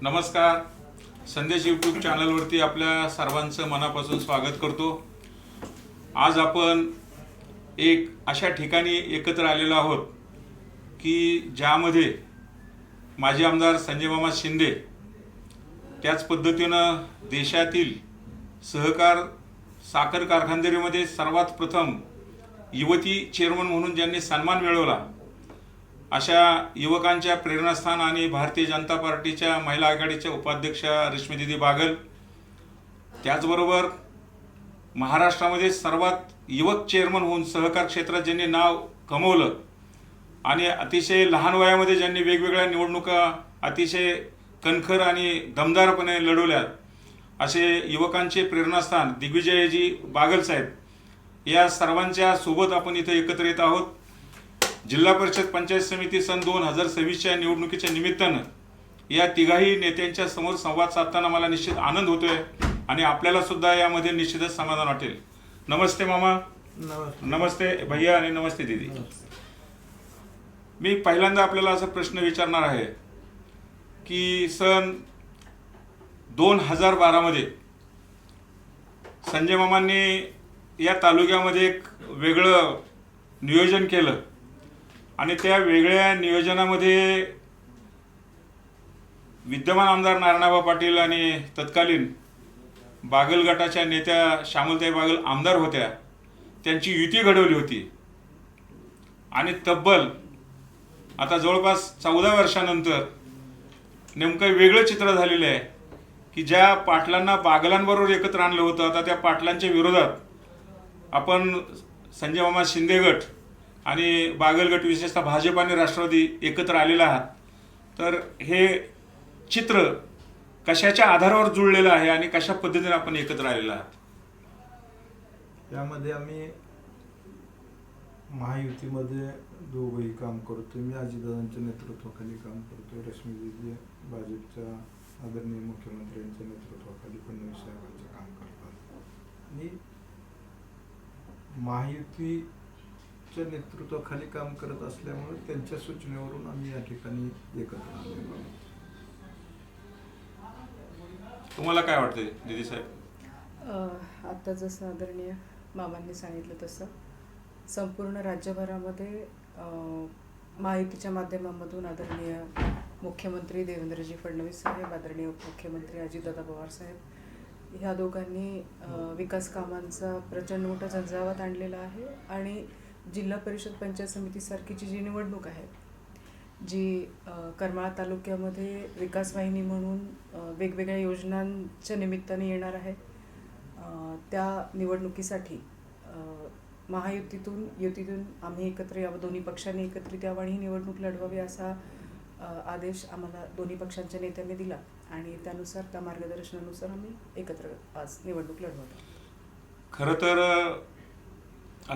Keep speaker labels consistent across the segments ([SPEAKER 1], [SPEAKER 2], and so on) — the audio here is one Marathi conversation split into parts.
[SPEAKER 1] नमस्कार. संदेश यूट्यूब चॅनलवरती आपल्या सर्वांचं मनापासून स्वागत करतो. आज आपण एक अशा ठिकाणी एकत्र आलेलो आहोत की ज्यामध्ये माजी आमदार संजय मामा शिंदे, त्याच पद्धतीनं देशातील सहकार साखर कारखानदारीमध्ये सर्वात प्रथम युवती चेअरमन म्हणून ज्यांनी सन्मान मिळवला, अशा युवकांच्या प्रेरणास्थान आणि भारतीय जनता पार्टीच्या महिला आघाडीच्या उपाध्यक्षा रश्मीदीदी बागल, त्याचबरोबर महाराष्ट्रामध्ये सर्वात युवक चेअरमन होऊन सहकार क्षेत्रात ज्यांनी नाव कमवलं आणि अतिशय लहान वयामध्ये ज्यांनी वेगवेगळ्या निवडणुका अतिशय कणखर आणि दमदारपणे लढवल्या, असे युवकांचे प्रेरणास्थान दिग्विजयजी बागल साहेब, या सर्वांच्या सोबत आपण इथे एकत्र येत आहोत. जिल्हा परिषद पंचायत समिती सन 2026च्या निवडणुकीच्या निमित्तानं या तिघाही नेत्यांच्या समोर संवाद साधताना मला निश्चित आनंद होतोय आणि आपल्याला सुद्धा यामध्ये निश्चितच समाधान वाटेल. नमस्ते मामा. नमस्ते भैया आणि नमस्ते दीदी. मी पहिल्यांदा आपल्याला असा प्रश्न विचारणार आहे की सन 2012 मध्ये संजय मामांनी या तालुक्यामध्ये एक वेगळं नियोजन केलं आणि त्या वेगळ्या नियोजनामध्ये विद्यमान आमदार नारायणबा पाटील आणि तत्कालीन बागल गटाच्या नेत्या श्यामलताई बागल आमदार होत्या, त्यांची युती घडवली होती. आणि तब्बल आता जवळपास 14 वर्षानंतर नेमकं वेगळं चित्र झालेलं आहे की ज्या पाटलांना बागलांबरोबर एकत्र आणलं होतं, आता त्या पाटलांच्या विरोधात आपण संजय मामा शिंदे गट आणि बागल गट, विशेषतः भाजप आणि राष्ट्रवादी एकत्र आलेला आहात. तर हे चित्र कशाच्या आधारावर जुळलेलं आहे आणि कशा पद्धतीने आपण एकत्र आलेला आहात?
[SPEAKER 2] यामध्ये आम्ही महायुतीमध्ये दोघंही काम करतोय. मी अजितदादांच्या नेतृत्वाखाली काम करतोय, रश्मीदीदी भाजपच्या आदरणीय मुख्यमंत्र्यांच्या नेतृत्वाखाली फडणवीस साहेबांचे काम करतात आणि महायुतीच्या नेतृत्वाखाली काम करत असल्यामुळे त्यांच्या सूचनेवरून आम्ही या ठिकाणी एकत्र आलेलो आहोत.
[SPEAKER 1] तुम्हाला काय वाटतंय दीदी साहेब?
[SPEAKER 3] आता जसं आदरणीय मामांनी सांगितलं तसं संपूर्ण राज्यभरामध्ये महायुतीच्या माध्यमामधून आदरणीय मुख्यमंत्री देवेंद्रजी फडणवीस साहेब, आदरणीय उपमुख्यमंत्री अजितदादा पवार साहेब, ह्या दोघांनी विकास कामांचा प्रचंड मोठा झंझावात आणलेला आहे. आणि जिल्हा परिषद पंचायत समितीसारखीची जी निवडणूक आहे, जी करमाळा तालुक्यामध्ये विकास वाहिनी म्हणून वेगवेगळ्या योजनांच्या निमित्ताने येणार आहे, त्या निवडणुकीसाठी महायुतीतून युतीतून आम्ही एकत्र यावं, दोन्ही पक्षांनी एकत्रित यावं आणि ही निवडणूक लढवावी असा आदेश आम्हाला दोन्ही पक्षांच्या नेत्यांनी दिला आणि त्यानुसार, त्या मार्गदर्शनानुसार आम्ही एकत्र आज निवडणूक लढवतो.
[SPEAKER 1] खरं तर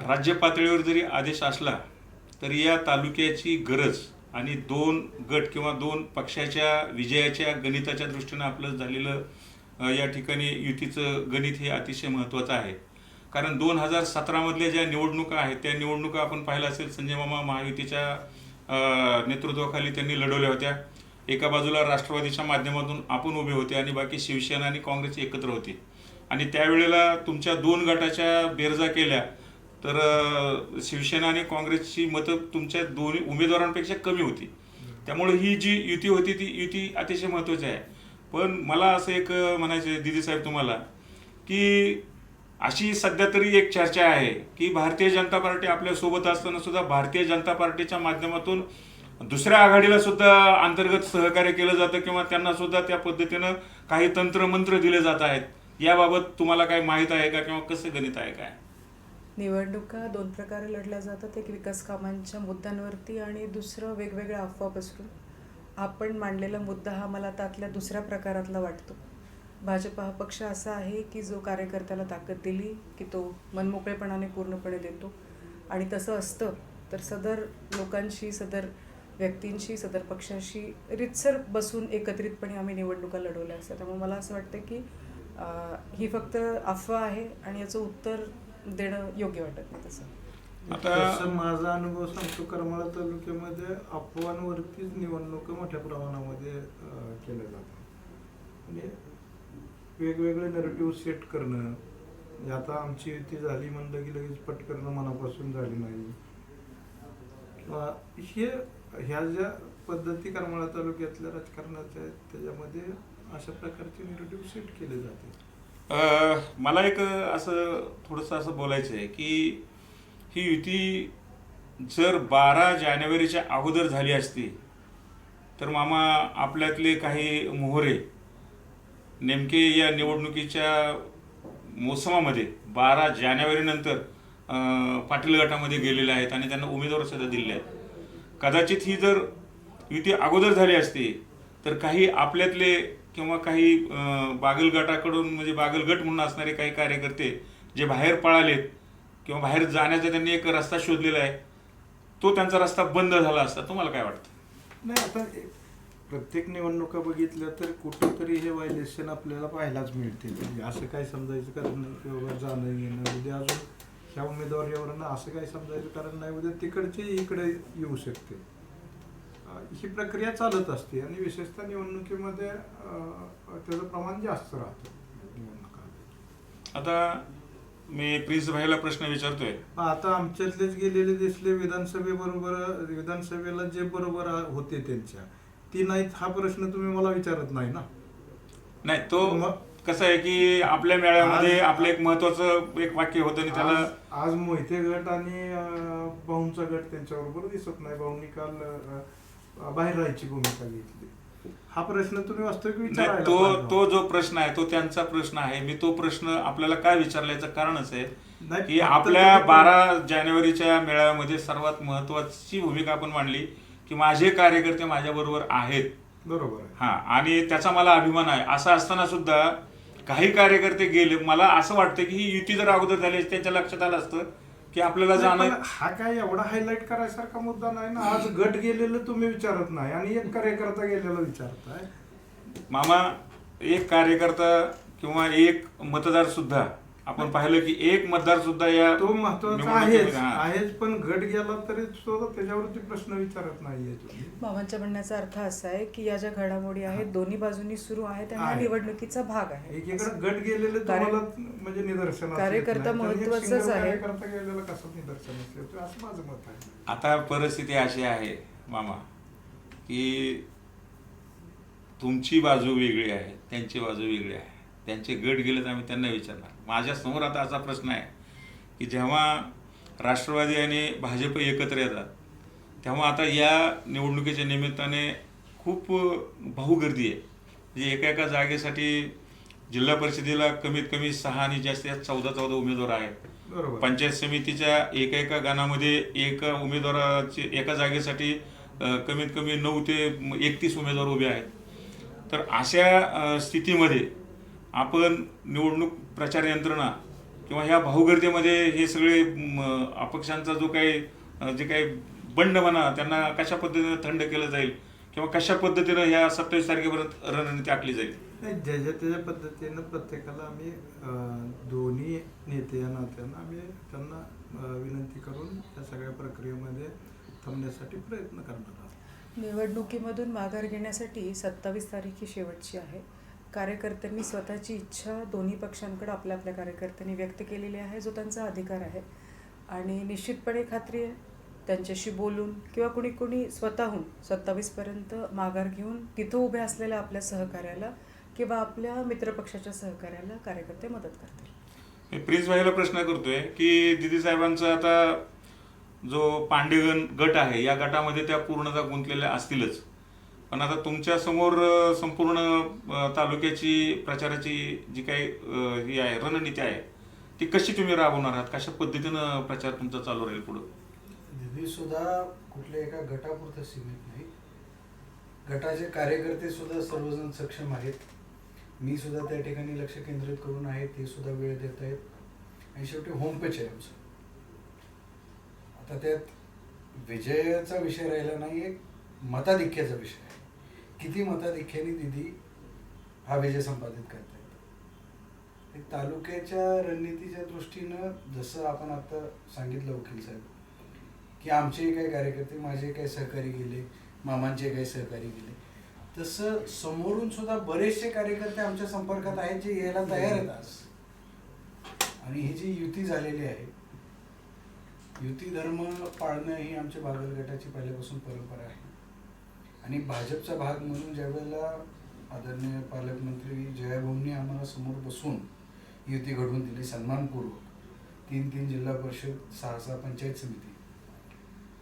[SPEAKER 1] राज्य पातळीवर जरी आदेश असला तरी या तालुक्याची गरज आणि 2 गट किंवा 2 पक्षाच्या विजयाच्या गणिताच्या दृष्टीनं आपलं झालेलं या ठिकाणी युतीचं गणित हे अतिशय महत्त्वाचं आहे. कारण 2017 मधल्या ज्या निवडणुका आहेत त्या निवडणुका आपण पाहिलं असेल, संजय मामा महायुतीच्या नेतृत्वाखाली त्यांनी लढवल्या होत्या. एका बाजूला राष्ट्रवादीच्या माध्यमातून आपण उभे होते आणि बाकी शिवसेना आणि काँग्रेस एकत्र होती. आणि त्यावेळेला तुमच्या 2 गटाच्या बेरजा केल्या तर शिवसेना आणि काँग्रेसची मतं तुमच्या दोन्ही उमेदवारांपेक्षा कमी होती. त्यामुळे ही जी युती होती ती युती अतिशय महत्त्वाची आहे. पण मला असं एक म्हणायचं आहे दीदी साहेब तुम्हाला की अशी सध्या तरी एक चर्चा आहे की भारतीय जनता पार्टी आपल्यासोबत असताना सुद्धा भारतीय जनता पार्टीच्या माध्यमातून दुसऱ्या आघाडीला सुद्धा अंतर्गत सहकार्य केलं जातं किंवा त्यांना सुद्धा त्या पद्धतीनं काही तंत्रमंत्र दिले जात आहेत. याबाबत तुम्हाला काय माहीत आहे का किंवा कसं गणित आहे काय?
[SPEAKER 3] निवडणुका 2 प्रकारे लढल्या जातात, एक विकास कामांच्या मुद्द्यांवरती आणि दुसरं वेगवेगळ्या अफवा पसरून. आपण मांडलेला मुद्दा हा मला त्यातल्या दुसऱ्या प्रकारातला वाटतो. भाजप हा पक्ष असा आहे की जो कार्यकर्त्याला ताकद दिली की तो मनमोकळेपणाने पूर्णपणे देतो आणि तसं असतं तर सदर लोकांशी, सदर व्यक्तींशी, सदर पक्षाशी रितसर बसून एकत्रितपणे आम्ही निवडणुका लढवल्या असतात. त्यामुळे मला असं वाटतं की ही फक्त अफवा आहे आणि याचं उत्तर देणं योग्य वाटत नाही.
[SPEAKER 2] तसं माझा अनुभव सांगतो, करमाळा तालुक्यामध्ये अफवांवरतीच निवडणूक मोठ्या प्रमाणामध्ये केल्या जातात. म्हणजे वेगवेगळे नरेटिव्ह सेट करणं. म्हणजे आता आमची युती झाली म्हणलं की लगेच पटकन मनापासून झाली नाही. किंवा ह्या ज्या पद्धती करमाळा तालुक्यातल्या राजकारणाच्या आहेत त्याच्यामध्ये अशा प्रकारचे नरेटिव्ह सेट केले जाते.
[SPEAKER 1] मला एक असं थोडंसं असं बोलायचं आहे की ही युती जर 12 जानेवारीच्या अगोदर झाली असती तर मामा आपल्यातले काही मोहरे नेमके या निवडणुकीच्या मोसमामध्ये 12 जानेवारीनंतर पाटील गटामध्ये गेलेले आहेत आणि त्यांना उमेदवार सुद्धा दिले आहेत. कदाचित ही जर युती अगोदर झाली असती तर काही आपल्यातले किंवा काही बागल गटाकडून म्हणजे बागल गट म्हणून असणारे काही कार्यकर्ते जे बाहेर पळालेत किंवा बाहेर जाण्याचा त्यांनी एक रस्ता शोधलेला आहे तो त्यांचा रस्ता बंद झाला असता. तुम्हाला काय वाटतं?
[SPEAKER 2] नाही, आता प्रत्येक निवडणुका बघितल्या तर कुठेतरी हे व्हायलेशन आपल्याला पाहायलाच मिळते. म्हणजे असं काही समजायचं कारण नाही की बाबा जाणं येणं उद्या अजून ह्या उमेदवारीवरनं असं काही समजायचं कारण नाही उद्या तिकडचे इकडे येऊ शकते. ही प्रक्रिया चालत असते आणि विशेषतः निवडणुकीमध्ये त्याचं प्रमाण जास्त राहतं निवडणुका.
[SPEAKER 1] आता मी प्रिन्स भाईला प्रश्न विचारतोय.
[SPEAKER 2] आता आमच्यातलेच गेलेले दिसले विधानसभेला जे बरोबर होते त्यांच्या ती नाहीत हा प्रश्न तुम्ही मला विचारत नाही ना.
[SPEAKER 1] नाही, तो कसं आहे की आपल्या मेळ्यामध्ये आपलं एक महत्वाचं एक वाक्य होतं आणि त्याला
[SPEAKER 2] आज मोहिते गट आणि भाऊंचा गट त्यांच्याबरोबर दिसत नाही. भाऊंनी काल बाहेर राहायची भूमिका घेतली. हा प्रश्न तुम्ही वास्तविक विचारायला
[SPEAKER 1] तो जो प्रश्न आहे तो त्यांचा प्रश्न आहे. मी तो प्रश्न आपल्याला काय विचारल्याचं कारणच आहे की आपल्या 12 जानेवारीच्या मेळाव्यामध्ये सर्वात महत्वाची भूमिका आपण मांडली की माझे कार्यकर्ते माझ्या बरोबर आहेत.
[SPEAKER 2] बरोबर आहे.
[SPEAKER 1] हा, आणि त्याचा मला अभिमान आहे. असं असताना सुद्धा काही कार्यकर्ते गेले. मला असं वाटतं की ही युती जर अगोदर झाली असती त्यांच्या लक्षात आलं असतं की आपल्याला जाणं.
[SPEAKER 2] हा काय एवढा हायलाइट करायसारखा मुद्दा नाही ना. आज गट गेलेलं तुम्ही विचारत नाही आणि एक कार्यकर्ता गेलेला विचारताय.
[SPEAKER 1] मामा, एक कार्यकर्ता किंवा एक मतदार सुद्धा आपण पाहिलं की एक मतदार सुद्धा या
[SPEAKER 2] तो महत्वाचा आहेच पण गट गेला तरी सुद्धा त्याच्यावरती प्रश्न विचारत नाहीये तुम्ही.
[SPEAKER 3] मामांच्या म्हणण्याचा अर्थ असा आहे की या ज्या घडामोडी आहेत दोन्ही बाजूनी सुरू आहेत आणि हा निवडणुकीचा भाग आहे.
[SPEAKER 2] एकीकडे गट गेलेले तुम्हाला म्हणजे निदर्शनास
[SPEAKER 3] कार्यकर्ता महत्वाचाच आहे.
[SPEAKER 2] कार्यकर्ता गेलेला कसं निदर्शनास येतो असं माझं मत आहे.
[SPEAKER 1] आता परिस्थिती अशी आहे मामा की तुमची बाजू वेगळी आहे, त्यांची बाजू वेगळी आहे. त्यांचे गट गेले तर आम्ही त्यांना विचारणार. माझ्या समोर आता असा प्रश्न आहे की जेव्हा राष्ट्रवादी आणि भाजप एकत्र येतात तेव्हा आता या निवडणुकीच्या निमित्ताने खूप भाऊगर्दी आहे. म्हणजे एका जागेसाठी जिल्हा परिषदेला कमीत कमी 6 आणि जास्तीत 14 उमेदवार आहेत. पंचायत समितीच्या एका गणामध्ये एका उमेदवाराचे एका जागेसाठी कमीत कमी 9 ते 31 उमेदवार उभे आहेत. तर अशा स्थितीमध्ये आपण निवडणूक प्रचार यंत्रणा किंवा ह्या भाऊगर्दीमध्ये हे सगळे अपक्षांचा जो काही जे काही बंड म्हणा त्यांना कशा पद्धतीनं थंड केलं जाईल किंवा कशा पद्धतीनं ह्या 27 तारखेपर्यंत रणनीती आखली जाईल.
[SPEAKER 2] ज्याच्या त्याच्या पद्धतीनं प्रत्येकाला आम्ही दोन्ही नेते या नात्यानं आम्ही त्यांना विनंती करून या सगळ्या प्रक्रियेमध्ये थांबण्यासाठी प्रयत्न करणार आहोत.
[SPEAKER 3] निवडणुकीमधून माघार घेण्यासाठी 27 तारीख ही शेवटची आहे. कार्यकर्त्यांनी स्वतःची इच्छा दोन्ही पक्षांकडे आपल्या आपल्या कार्यकर्त्यांनी व्यक्त केलेली आहे जो त्यांचा अधिकार आहे आणि निश्चितपणे खात्री आहे त्यांच्याशी बोलून किंवा कुणी स्वतःहून 27पर्यंत माघार घेऊन तिथं उभे असलेल्या आपल्या सहकार्याला किंवा आपल्या मित्रपक्षाच्या सहकार्याला कार्यकर्ते मदत करतील.
[SPEAKER 1] मी प्रिन्स भाईला प्रश्न करतोय की दिदी साहेबांचा आता जो पांडेगण गट आहे या गटामध्ये त्या पूर्णतः गुंतलेल्या असतीलच, पण आता तुमच्या समोर संपूर्ण तालुक्याची प्रचाराची जी काही ही आहे रणनीती आहे ती कशी तुम्ही राबवणार आहात? कशा पद्धतीनं प्रचार तुमचा चालू राहील पुढं?
[SPEAKER 4] दिदी सुद्धा कुठल्या एका गटापुरतं सीमित नाही. गटाचे कार्यकर्ते सुद्धा सर्वजण सक्षम आहेत. मी सुद्धा त्या ठिकाणी लक्ष केंद्रित करून आहे, ते सुद्धा वेळ देत आहेत आणि शेवटी होम पेज आहे आमचं. आता त्यात विजयाचा विषय राहिला नाही, एक मताधिक्याचा विषय आहे. किती मताधिक्याने दिदी हा विजय संपादित करतायत. तालुक्याच्या रणनीतीच्या दृष्टीनं जसं आपण आता सांगितलं वकील साहेब की आमचे काही कार्यकर्ते माझे काही सहकारी गेले, मामांचे काही सहकारी गेले, तसं समोरून सुद्धा बरेचसे कार्यकर्ते आमच्या संपर्कात आहेत जे यायला तयार आहेत आज. आणि ही जी युती झालेली आहे, युती धर्म पाळणं ही आमच्या बागल गटाची पहिल्यापासून परंपरा आहे. आणि भाजपचा भाग म्हणून ज्यावेळेला आदरणीय पालकमंत्री जयाभाऊंनी आम्हाला समोर बसून युती घडवून दिली सन्मानपूर्वक, 3 जिल्हा परिषद, 6 पंचायत समिती,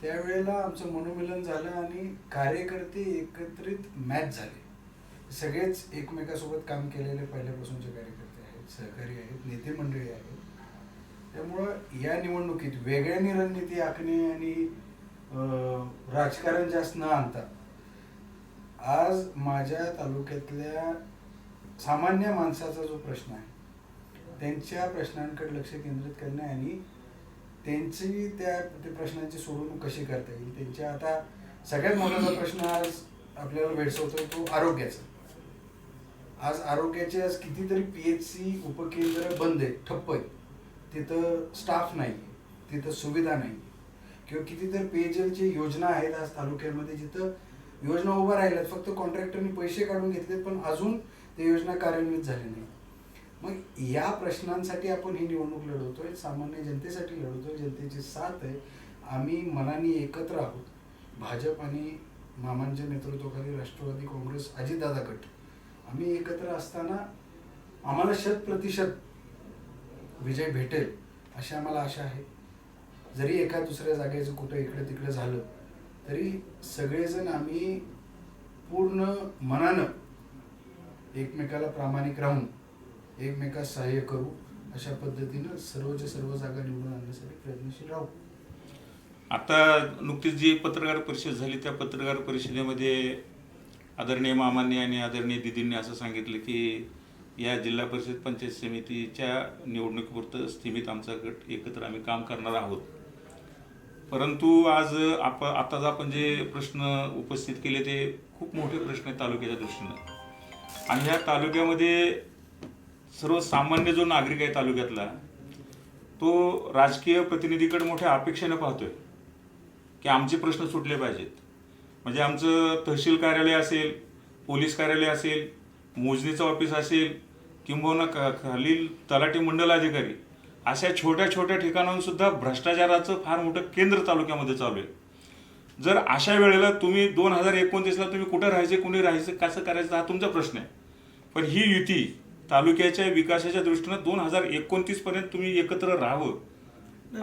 [SPEAKER 4] त्यावेळेला आमचं मनोमिलन झालं आणि कार्यकर्ते एकत्रित मॅच झाले. सगळेच एकमेकासोबत काम केलेले पहिल्यापासूनचे कार्यकर्ते आहेत, सहकारी आहेत, नेते मंडळी आहेत. त्यामुळं या निवडणुकीत वेगळ्यानी रणनीती आखणे आणि राजकारण जास्त न आणता आज माझ्या तालुक्यातल्या सामान्य माणसाचा जो प्रश्न आहे त्यांच्या प्रश्नांकडे लक्ष केंद्रित करणे आणि त्यांची त्या प्रश्नांची सोडवणूक कशी करता येईल. त्यांच्या आता सगळ्यात मोठा प्रश्न आज आपल्याला भेडसावतोय तो आरोग्याचा. आज आरोग्याचे आज कितीतरी PHC उपकेंद्र बंद आहेत, ठप्प आहेत. तिथं स्टाफ नाही, तिथं सुविधा नाही, किंवा कितीतरी पेयजलची योजना आहेत आज तालुक्यामध्ये जिथं योजना उभ्या राहिल्यात, फक्त कॉन्ट्रॅक्टरनी पैसे काढून घेतलेत पण अजून ते योजना कार्यान्वित झाली नाही. मग या प्रश्नांसाठी आपण ही निवडणूक लढवतोय, सामान्य जनतेसाठी लढवतोय, जनतेची साथ आहे. आम्ही मनाने एकत्र आहोत. भाजप आणि मामांच्या नेतृत्वाखाली राष्ट्रवादी काँग्रेस, अजितदादा गट, आम्ही एकत्र असताना आम्हाला 100% विजय भेटेल अशी आम्हाला आशा आहे. जरी एका दुसऱ्या जागेचं कुठं इकडे तिकडे झालं तरी सगळेजण आम्ही पूर्ण मनानं एकमेकाला प्रामाणिक राहून एकमेकास सहाय्य करू, अशा पद्धतीनं सर्वच्या सर्व जागा निवडून आणण्यासाठी प्रयत्नशील राहू.
[SPEAKER 1] आता नुकतीच जी पत्रकार परिषद झाली त्या पत्रकार परिषदेमध्ये आदरणीय मामांनी आणि आदरणीय दिदींनी असं सांगितलं की या जिल्हा परिषद पंचायत समितीच्या निवडणुकीपुरतं स्थिमित आमचा गट एकत्र आम्ही काम करणार आहोत. परंतु आज आताच आपण जे प्रश्न उपस्थित केले ते खूप मोठे प्रश्न आहेत तालुक्याच्या दृष्टीनं. आणि ह्या तालुक्यामध्ये सर्वसामान्य जो नागरिक आहे तालुक्यातला तो राजकीय प्रतिनिधीकडे मोठ्या अपेक्षेनं पाहतोय की आमचे प्रश्न सुटले पाहिजेत. म्हणजे आमचं तहसील कार्यालय असेल, पोलीस कार्यालय असेल, मोजणीचं ऑफिस असेल, किंबहुना खालील तलाठी मंडल अधिकारी, अशा छोट्या छोट्या ठिकाणाहून सुद्धा भ्रष्टाचाराचं फार मोठं केंद्र तालुक्यामध्ये चालू आहे. जर अशा वेळेला तुम्ही 2029ला तुम्ही कुठं राहायचे, कुणी राहायचं, कसं करायचं हा तुमचा प्रश्न आहे. पण ही युती तालुक्याच्या विकासाच्या दृष्टीनं 2029 पर्यंत तुम्ही एकत्र राहावं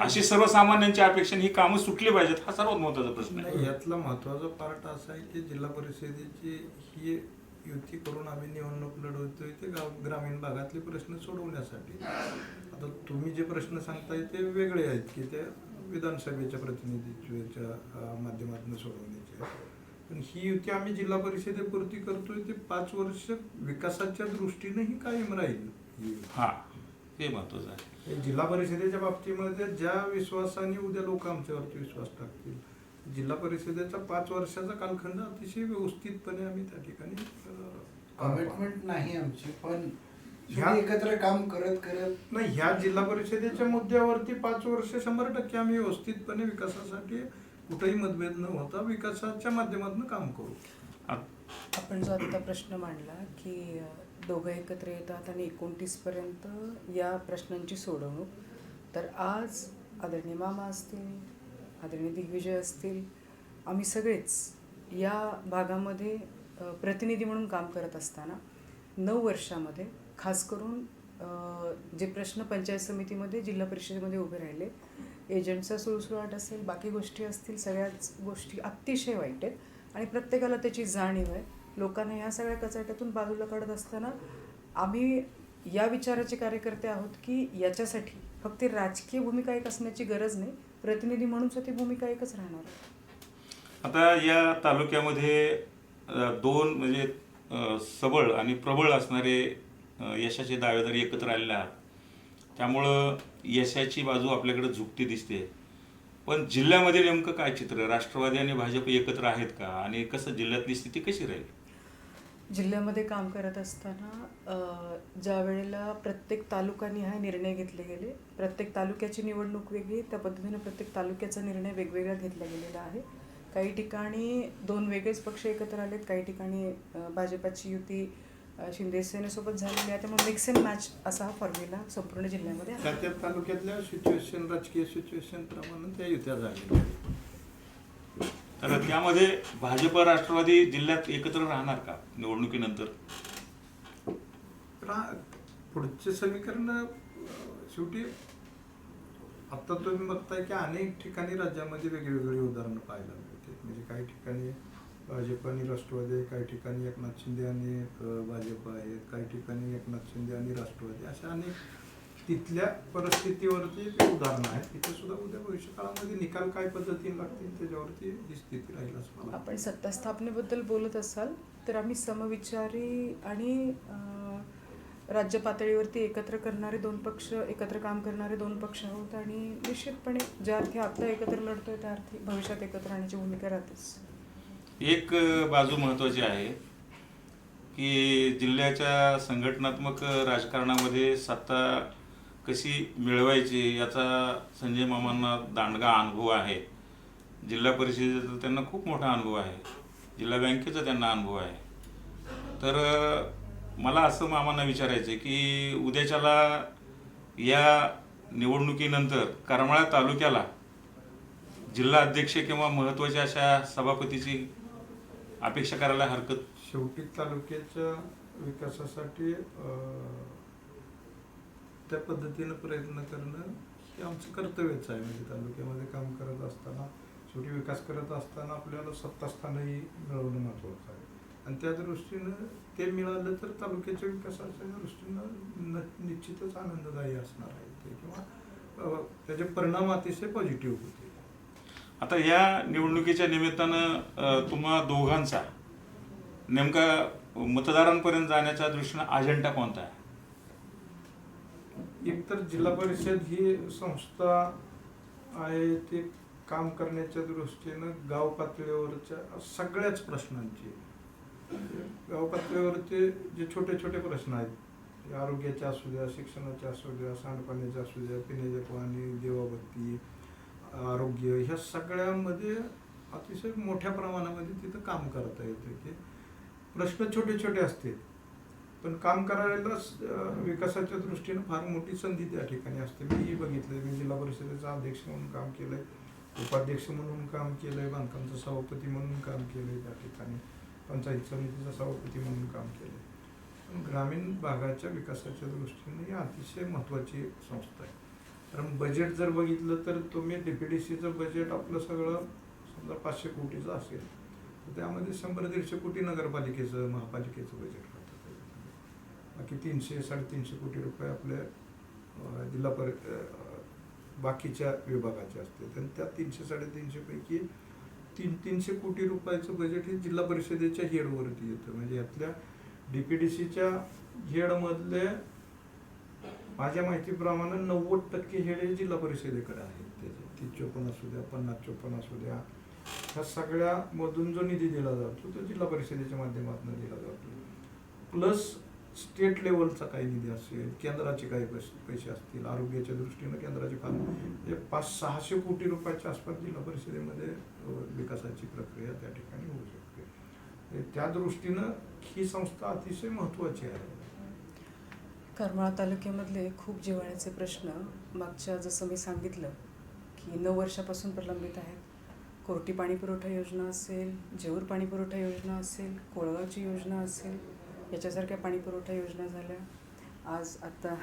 [SPEAKER 1] अशी सर्वसामान्यांची अपेक्षा, ही कामं सुटली पाहिजेत, हा सर्वात महत्वाचा प्रश्न आहे.
[SPEAKER 2] यातला महत्वाचा पार्ट असा आहे की जिल्हा परिषदेची ही युती करून आम्ही निवडणूक लढवतोय ते ग्रामीण भागातले प्रश्न सोडवण्यासाठी. आता तुम्ही जे प्रश्न सांगताय ते वेगळे आहेत की ते विधानसभेच्या प्रतिनिधित्वाच्या माध्यमातून सोडवण्याचे आहेत. पण ही युती आम्ही जिल्हा परिषदेपुरती करतोय ते 5 वर्ष विकासाच्या दृष्टीनेही कायम राहील.
[SPEAKER 1] हा, हे महत्वाचं आहे.
[SPEAKER 2] जिल्हा परिषदेच्या बाबतीमध्ये ज्या विश्वासाने उद्या लोक आमच्यावरती विश्वास टाकतील, जिल्हा परिषदेचा 5 वर्षाचा कालखंड अतिशय व्यवस्थितपणे आम्ही त्या ठिकाणी
[SPEAKER 4] कमिटमेंट नाही आमची, पण ह्या एकत्र काम करत करत
[SPEAKER 2] नाही, ह्या जिल्हा परिषदेच्या मुद्द्यावरती 5 वर्ष 100% आम्ही व्यवस्थितपणे विकासासाठी कुठेही मतभेद न होता विकासाच्या माध्यमातून काम करू.
[SPEAKER 3] आपण जो आता प्रश्न मांडला की दोघं एकत्र येतात आणि 29पर्यंत या प्रश्नांची सोडवणूक, तर आज आदरणीय मामा असतील, आदरणीय दिग्विजय असतील, आम्ही सगळेच या भागामध्ये प्रतिनिधी म्हणून काम करत असताना 9 वर्षामध्ये खास करून जे प्रश्न पंचायत समितीमध्ये, जिल्हा परिषदेमध्ये उभे राहिले, एजंटचा सुळसुळाट असेल, बाकी गोष्टी असतील, सगळ्याच गोष्टी अतिशय वाईट आहेत आणि प्रत्येकाला त्याची जाणीव आहे. लोकांना ह्या सगळ्या कचाट्यातून बाजूला काढत असताना आम्ही या विचाराचे कार्यकर्ते आहोत की याच्यासाठी फक्त राजकीय भूमिका एक असण्याची गरज नाही, प्रतिनिधी म्हणून ती भूमिका एकच राहणार.
[SPEAKER 1] आता या तालुक्यामध्ये 2 म्हणजे सबळ आणि प्रबळ असणारे यशाचे दावेदार एकत्र आलेले आहात. त्यामुळं यशाची बाजू आपल्याकडे झुकती दिसते. पण जिल्ह्यामध्ये नेमकं काय चित्र आहे? राष्ट्रवादी आणि भाजप एकत्र आहेत का? आणि कसं जिल्ह्यातली स्थिती कशी राहील?
[SPEAKER 3] जिल्ह्यामध्ये काम करत असताना ज्या वेळेला प्रत्येक तालुकानिहाय निर्णय घेतले गेले, प्रत्येक तालुक्याची निवडणूक वेगळी, त्या पद्धतीने प्रत्येक तालुक्याचा निर्णय वेगवेगळा घेतला गेलेला आहे. काही ठिकाणी 2 वेगळेच पक्ष एकत्र आलेत, काही ठिकाणी भाजपाची युती शिंदे सेनेसोबत झालेली आहे. त्यामुळे मिक्स अँड मॅच असा हा फॉर्म्युला संपूर्ण जिल्ह्यामध्ये आहे.
[SPEAKER 2] त्या तालुक्यातल्या सिच्युएशन, राजकीय सिच्युएशन प्रमाणे त्या युत्या झालेल्या आहेत.
[SPEAKER 1] तर त्यामध्ये भाजप राष्ट्रवादी जिल्ह्यात एकत्र राहणार का निवडणुकीनंतर?
[SPEAKER 2] पुढचे समीकरण शेवटी आता तुम्ही बघताय की अनेक ठिकाणी राज्यामध्ये वेगवेगळी उदाहरणं पाहायला मिळते. म्हणजे काही ठिकाणी भाजप आणि राष्ट्रवादी आहे, काही ठिकाणी एकनाथ शिंदे आणि भाजप आहेत, काही ठिकाणी एकनाथ शिंदे आणि राष्ट्रवादी, अशा अनेक तिथल्या परिस्थितीवरती ते उदाहरणं आहेत. तिथे सुद्धा उद्या भविष्य काळामध्ये निकाल काय पद्धतीने लागतील त्याच्यावरती ही स्थिती राहील असं मला वाटतं.
[SPEAKER 3] आपण सत्ता स्थापनेबद्दल बोलत असाल तर आम्ही समविचारी आणि राज्य पातळीवरती एकत्र करणारे 2 पक्ष, एकत्र काम करणारे 2 पक्ष आहोत आणि निश्चितपणे ज्या अर्थी आता एकत्र लढतोय त्या अर्थी भविष्यात एकत्र राहण्याची भूमिका राहतेच.
[SPEAKER 1] एक बाजू महत्त्वाची आहे की जिल्ह्याच्या संघटनात्मक राजकारणामध्ये सत्ता कशी मिळवायची याचा संजय मामांना दांडगा अनुभव आहे. जिल्हा परिषदेचा त्यांना खूप मोठा अनुभव आहे, जिल्हा बँकेचा त्यांना अनुभव आहे. तर मला असं मामांना विचारायचं आहे की उद्याच्याला या निवडणुकीनंतर करमाळा तालुक्याला जिल्हा अध्यक्ष किंवा महत्त्वाच्या अशा सभापतीची अपेक्षा करायला हरकत?
[SPEAKER 2] शेवटी तालुक्याच्या विकासासाठी त्या पद्धतीनं प्रयत्न करणं हे आमचं कर्तव्यच आहे. म्हणजे तालुक्यामध्ये काम करत असताना, शेवटी विकास करत असताना आपल्याला सत्तास्थानही मिळवणं महत्त्वाचं आहे आणि त्या दृष्टीनं ते मिळालं तर तालुक्याच्या विकासाच्या दृष्टीनं निश्चितच आनंददायी असणार आहे ते, किंवा त्याचे परिणाम अतिशय पॉझिटिव्ह होतील.
[SPEAKER 1] आता या निवडणुकीच्या निमित्तानं तुम्हा दोघांचा नेमका मतदारांपर्यंत जाण्याच्या दृष्टीनं अजेंडा कोणता आहे?
[SPEAKER 2] एकतर जिल्हा परिषद ही संस्था आहे, ते काम करण्याच्या दृष्टीनं गाव पातळीवरच्या सगळ्याच प्रश्नांची, गाव पातळीवरचे जे छोटे छोटे प्रश्न आहेत, आरोग्याचे असू द्या, शिक्षणाचे असू द्या, सांडपाण्याचे असू द्या, पिण्याचे पाणी, देवाबत्ती, आरोग्य, ह्या सगळ्यामध्ये अतिशय मोठ्या प्रमाणामध्ये तिथं काम करता येतं. की प्रश्न छोटे छोटे असतील पण काम करायला विकासाच्या दृष्टीनं फार मोठी संधी त्या ठिकाणी असते. मीही बघितलं, मी जिल्हा परिषदेचा अध्यक्ष म्हणून काम केलंय, उपाध्यक्ष म्हणून काम केलंय, बांधकामचा सभापती म्हणून काम केलंय, त्या ठिकाणी पंचायत समितीचा सभापती म्हणून काम केलंय. पण ग्रामीण भागाच्या विकासाच्या दृष्टीने ही अतिशय महत्त्वाची संस्था आहे. कारण बजेट जर बघितलं तर तुम्ही DPDCचं बजेट आपलं सगळं समजा 500 कोटीचं असेल तर त्यामध्ये 100-150 कोटी नगरपालिकेचं, महापालिकेचं बजेट राहतं. बाकी 300-350 कोटी रुपये आपल्या जिल्हा बाकीच्या विभागाचे असते. तर त्या 300-350 पैकी 300 कोटी रुपयाचं बजेट हे जिल्हा परिषदेच्या हेडवरती येतं. म्हणजे यातल्या DPDCच्या हेडमधले माझ्या माहितीप्रमाणे 90% हेड हे जिल्हा परिषदेकडे आहेत. त्याचे 30-54 असू द्या, 50-54 असू द्या, ह्या सगळ्यामधून जो निधी दिला जातो तो जिल्हा परिषदेच्या माध्यमातून दिला जातो. प्लस स्टेट लेवलचा काही निधी असेल, केंद्राचे काही पैसे असतील, आरोग्याच्या दृष्टीनं केंद्राचे फार म्हणजे 500-600 कोटी रुपयाच्या आसपास जिल्हा परिषदेमध्ये विकासाची प्रक्रिया त्या ठिकाणी होऊ शकते. त्या दृष्टीनं ही संस्था अतिशय महत्त्वाची आहे.
[SPEAKER 3] करमाळा तालुक्यामधले खूप जिव्हाळ्याचे प्रश्न मागच्या जसं मी सांगितलं की 9 वर्षापासून प्रलंबित आहेत. कोर्टी पाणी पुरवठा योजना असेल, जेऊर पाणी पुरवठा योजना असेल, कोळगावची योजना असेल, याच्यासारख्या पाणी पुरवठा योजना झाल्या. आज आता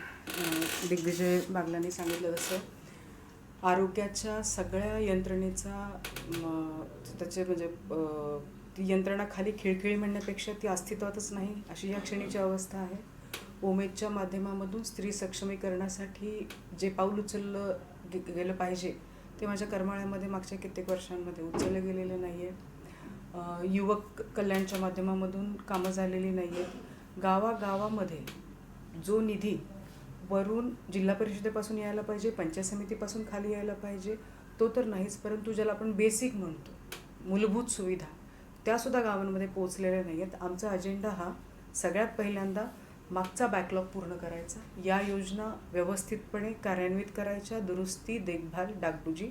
[SPEAKER 3] दिग्विजय बागलांनी सांगितलं तसं आरोग्याच्या सगळ्या यंत्रणेचा त्याचे म्हणजे ती यंत्रणा खाली खिळखिळी म्हणण्यापेक्षा ती अस्तित्वातच नाही अशी या क्षणीची अवस्था आहे. उमेदच्या माध्यमामधून स्त्री सक्षमीकरणासाठी जे पाऊल उचललं गेलं पाहिजे ते माझ्या करमाळ्यामध्ये मागच्या कित्येक वर्षांमध्ये उचललं गेलेलं नाही आहे. युवक कल्याणच्या माध्यमामधून कामं झालेली नाही आहेत. गावागावामध्ये जो निधी वरून जिल्हा परिषदेपासून यायला पाहिजे, पंचायत समितीपासून खाली यायला पाहिजे तो तर नाहीच, परंतु ज्याला आपण बेसिक म्हणतो मूलभूत सुविधा त्यासुद्धा गावांमध्ये पोहोचलेल्या नाही आहेत. आमचा अजेंडा हा सगळ्यात पहिल्यांदा मागचा बॅकलॉग पूर्ण करायचा, या योजना व्यवस्थितपणे कार्यान्वित करायच्या, दुरुस्ती, देखभाल, डागडुजी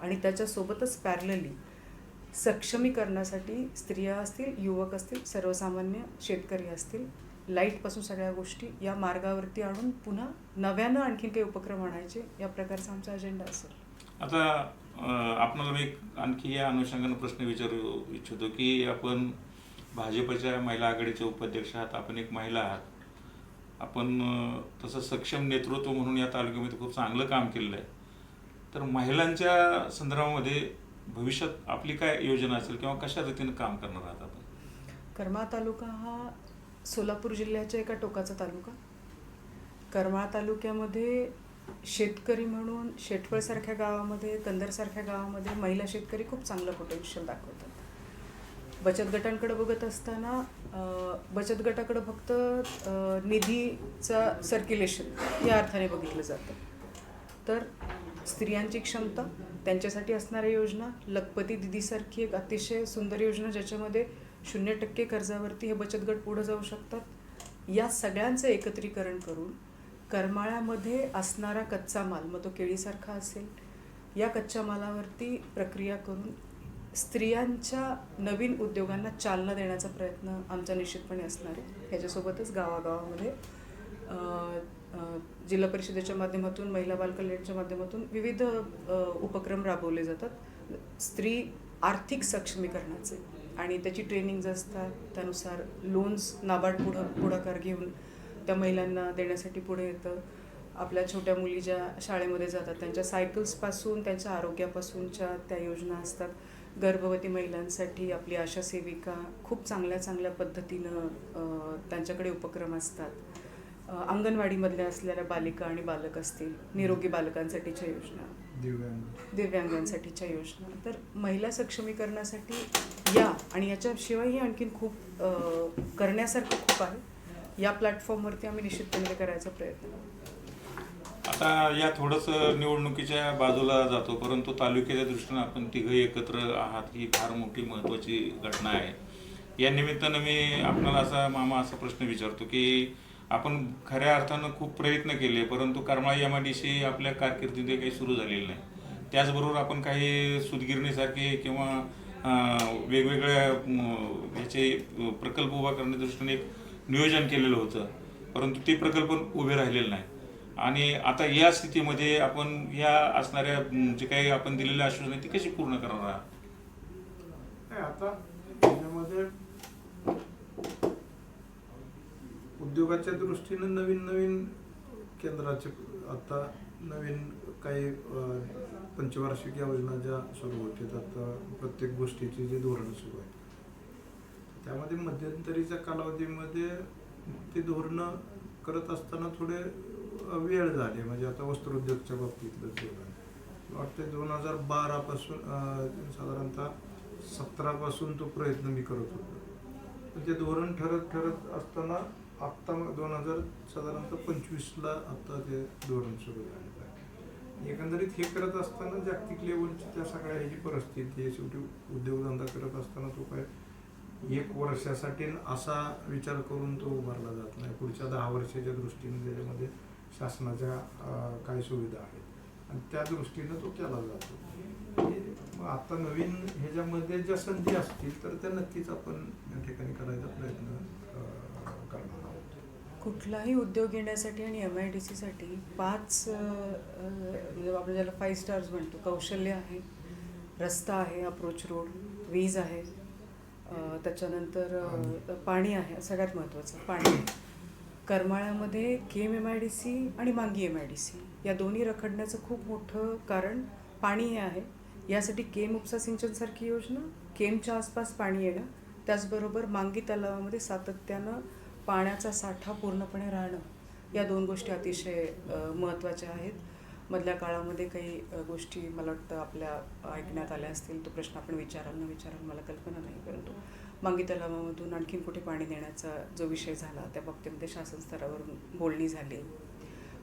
[SPEAKER 3] आणि त्याच्यासोबतच पॅरलली सक्षमीकरणासाठी स्त्रिया असतील, युवक असतील, सर्वसामान्य शेतकरी असतील, लाईटपासून सगळ्या गोष्टी या मार्गावरती आणून पुन्हा नव्यानं आणखीन काही उपक्रम आणायचे, या प्रकारचा आमचा अजेंडा असेल.
[SPEAKER 1] आता आपणाला मी आणखी या अनुषंगाने प्रश्न विचारू इच्छितो की आपण भाजपच्या महिला आघाडीचे उपाध्यक्ष आहात, आपण एक महिला आहात, आपण तसं सक्षम नेतृत्व म्हणून या तालुक्यामध्ये खूप चांगलं काम केलेलं आहे. तर महिलांच्या संदर्भामध्ये भविष्यात आपली काय योजना असेल किंवा कशा रीतीने काम करणार आहात आपण?
[SPEAKER 3] करमाळा तालुका हा सोलापूर जिल्ह्याच्या एका टोकाचा तालुका. करमाळा तालुक्यामध्ये शेतकरी म्हणून शेटफळसारख्या गावामध्ये, कंदरसारख्या गावामध्ये महिला शेतकरी खूप चांगलं पोटेन्शियल दाखवतात. बचत गटांकडे बघत असताना बचत गटाकडे फक्त निधीचं सर्क्युलेशन या अर्थाने बघितलं जातं. तर स्त्रियांची क्षमता, त्यांच्यासाठी असणाऱ्या योजना, लखपती दिदीसारखी एक अतिशय सुंदर योजना ज्याच्यामध्ये 0% कर्जावरती हे बचत गट पुढे जाऊ शकतात, या सगळ्यांचं एकत्रीकरण करून करमाळ्यामध्ये असणारा कच्चा माल, मग तो केळीसारखा असेल, या कच्च्या मालावरती प्रक्रिया करून स्त्रियांच्या नवीन उद्योगांना चालना देण्याचा प्रयत्न आमचा निश्चितपणे असणार आहे. ह्याच्यासोबतच गावागावामध्ये जिल्हा परिषदेच्या माध्यमातून, महिला बाल कल्याणच्या माध्यमातून विविध उपक्रम राबवले जातात. स्त्री आर्थिक सक्षमीकरणाचे आणि त्याची ट्रेनिंग्ज असतात, त्यानुसार लोन्स नाबार्ड पुढाकार घेऊन त्या महिलांना देण्यासाठी पुढे येतं. आपल्या छोट्या मुली ज्या शाळेमध्ये जातात त्यांच्या सायकल्सपासून, त्यांच्या आरोग्यापासूनच्या त्या योजना असतात. गर्भवती महिलांसाठी आपली आशा सेविका खूप चांगल्या पद्धतीनं त्यांच्याकडे उपक्रम असतात. अंगणवाडीमधल्या असलेल्या बालिका आणि बालक असतील, निरोगी बालकांसाठीच्या योजना, दिव्यांगांसाठीच्या योजना. तर महिला सक्षमीकरणासाठी या आणि याच्याशिवायही आणखीन खूप करण्यासारखं खूप आहे. या प्लॅटफॉर्मवरती आम्ही निश्चितपणे करायचा प्रयत्न करू.
[SPEAKER 1] आता या थोडंसं निवडणुकीच्या बाजूला जातो, परंतु तालुक्याच्या दृष्टीनं आपण तिघं एकत्र आहात, ही फार मोठी महत्त्वाची घटना आहे. या निमित्तानं मी आपणाला असा प्रश्न विचारतो की आपण खऱ्या अर्थानं खूप प्रयत्न केले, परंतु करमाळा MIDC आपल्या कारकिर्दीमध्ये काही सुरू झालेलं नाही. त्याचबरोबर आपण काही सूतगिरणीसारखे किंवा वेगवेगळ्या ह्याचे प्रकल्प उभा करण्याच्या दृष्टीने एक नियोजन केलेलं होतं, परंतु ते प्रकल्प उभे राहिलेले नाही. आणि आता या स्थितीमध्ये आपण ह्या असणाऱ्या जे काही आपण दिलेल्या आश्वासन ती कशी पूर्ण करणार आहात?
[SPEAKER 2] आता त्याच्यामध्ये उद्योगाच्या दृष्टीनं नवीन केंद्राचे आता नवीन काही पंचवार्षिक योजना ज्या सुरू होतात, आता प्रत्येक गोष्टीची जे धोरण सुरू आहे त्यामध्ये मध्यंतरीच्या कालावधीमध्ये ते धोरणं करत असताना थोडे वेळ झाले. म्हणजे आता वस्त्रोद्योगच्या बाबतीतलं धोरण वाटतं 2012 पासून साधारणतः 17 पासून तो प्रयत्न मी करत होतो. पण ते धोरण ठरत असताना आत्ता 2025ला आता ते धोरण सुरू झालेलं आहे. एकंदरीत हे करत असताना जागतिक लेवलची त्या सगळ्या ह्याची परिस्थिती, शेवटी उद्योगधंदा करत असताना तो काय 1 वर्षासाठी असा विचार करून तो उभारला जात नाही. पुढच्या 10 वर्षाच्या दृष्टीने त्याच्यामध्ये शासनाच्या काही सुविधा आहेत आणि त्या दृष्टीनं तो केला जातो. आता नवीन ह्याच्यामध्ये ज्या संधी असतील तर त्या नक्कीच आपण या ठिकाणी करायचा प्रयत्न करणार आहोत.
[SPEAKER 3] कुठलाही उद्योग येण्यासाठी आणि MIDCसाठी 5 म्हणजे आपण ज्याला 5 स्टार्स म्हणतो, कौशल्य आहे, रस्ता आहे, अप्रोच रोड, वीज आहे, त्याच्यानंतर पाणी आहे, सगळ्यात महत्त्वाचं पाणी. करमाळ्यामध्ये KM MIDC आणि मांगी MIDC या दोन्ही रखडण्याचं खूप मोठं कारण पाणी हे आहे. यासाठी KM उपसा सिंचनसारखी योजना, KMच्या आसपास पाणी येणं, त्याचबरोबर मांगी तलावामध्ये सातत्यानं पाण्याचा साठा पूर्णपणे राहणं, या 2 गोष्टी अतिशय महत्त्वाच्या आहेत. मधल्या काळामध्ये काही गोष्टी मला वाटतं आपल्या ऐकण्यात आल्या असतील, तो प्रश्न आपण विचाराल मला कल्पना नाही, परंतु मांगी तलावामधून आणखीन कुठे पाणी देण्याचा जो विषय झाला त्या बाबतीमध्ये शासन स्तरावरून बोलणी झाली.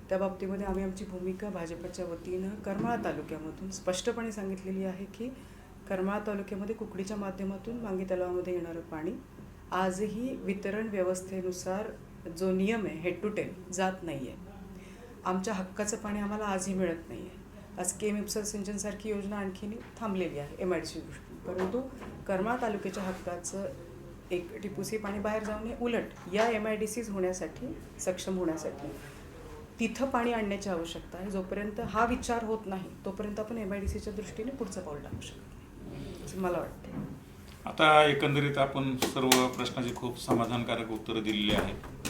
[SPEAKER 3] त्या बाबतीमध्ये आम्ही आमची भूमिका भाजपच्या वतीनं करमाळा तालुक्यामधून स्पष्टपणे सांगितलेली आहे की करमाळा तालुक्यामध्ये कुकडीच्या माध्यमातून मांगी तलावामध्ये येणारं पाणी आजही वितरण व्यवस्थेनुसार जो नियम आहे हेड टू टेल जात नाही आहे. आमच्या हक्काचं पाणी आम्हाला आजही मिळत नाही आहे. आज KM उपसा सिंचनसारखी योजना आणखीन थांबलेली आहे MIDC परंतु करमाळा तालुक्याच्या हक्काचं एक टिपूसी पाणी बाहेर जाऊ नये, उलट या MIDCs होण्यासाठी, सक्षम होण्यासाठी तिथं पाणी आणण्याची आवश्यकता आहे. जोपर्यंत हा विचार होत नाही तोपर्यंत आपण MIDCच्या दृष्टीने पुढचं पाऊल टाकू शकतो नाही, असं मला वाटतं.
[SPEAKER 1] आता एकंदरीत आपण सर्व प्रश्नाची खूप समाधानकारक उत्तरं दिलेली आहेत.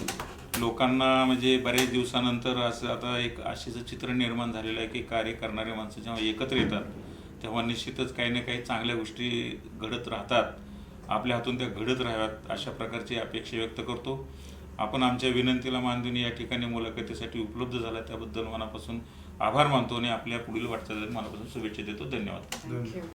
[SPEAKER 1] लोकांना म्हणजे बऱ्याच दिवसानंतर असं आता एक अशीचं चित्र निर्माण झालेलं आहे की कार्य करणारे माणसं जेव्हा एकत्र येतात तेव्हा निश्चितच काही ना काही चांगल्या गोष्टी घडत राहतात. आपल्या हातून त्या घडत राहाव्यात अशा प्रकारची अपेक्षा व्यक्त करतो. आपण आमच्या विनंतीला मान देऊन या ठिकाणी मुलाखतीसाठी उपलब्ध झाला त्याबद्दल मनापासून आभार मानतो आणि आपल्या पुढील वाटचालीला मनापासून शुभेच्छा देतो. धन्यवाद.
[SPEAKER 3] थँक्यू.